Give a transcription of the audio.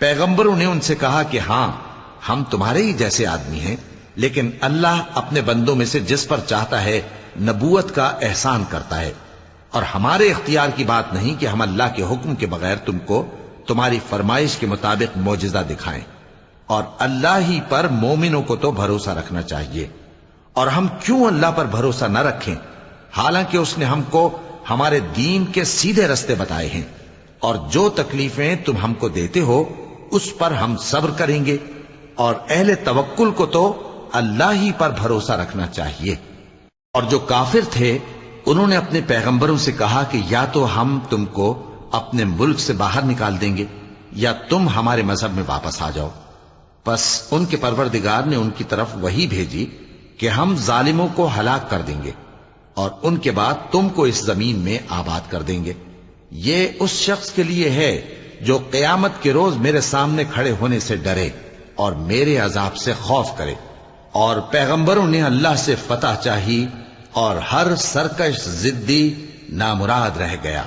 پیغمبروں نے ان سے کہا کہ ہاں ہم تمہارے ہی جیسے آدمی ہیں، لیکن اللہ اپنے بندوں میں سے جس پر چاہتا ہے نبوت کا احسان کرتا ہے، اور ہمارے اختیار کی بات نہیں کہ ہم اللہ کے حکم کے بغیر تم کو تمہاری فرمائش کے مطابق معجزہ دکھائیں، اور اللہ ہی پر مومنوں کو تو بھروسہ رکھنا چاہیے۔ اور ہم کیوں اللہ پر بھروسہ نہ رکھیں، حالانکہ اس نے ہم کو ہمارے دین کے سیدھے رستے بتائے ہیں، اور جو تکلیفیں تم ہم کو دیتے ہو اس پر ہم صبر کریں گے، اور اہل توکل کو تو اللہ ہی پر بھروسہ رکھنا چاہیے۔ اور جو کافر تھے انہوں نے اپنے پیغمبروں سے کہا کہ یا تو ہم تم کو اپنے ملک سے باہر نکال دیں گے یا تم ہمارے مذہب میں واپس آ جاؤ۔ پس ان کے پروردگار نے ان کی طرف وحی بھیجی کہ ہم ظالموں کو ہلاک کر دیں گے اور ان کے بعد تم کو اس زمین میں آباد کر دیں گے۔ یہ اس شخص کے لیے ہے جو قیامت کے روز میرے سامنے کھڑے ہونے سے ڈرے اور میرے عذاب سے خوف کرے۔ اور پیغمبروں نے اللہ سے فتح چاہی اور ہر سرکش ضدی نامراد رہ گیا۔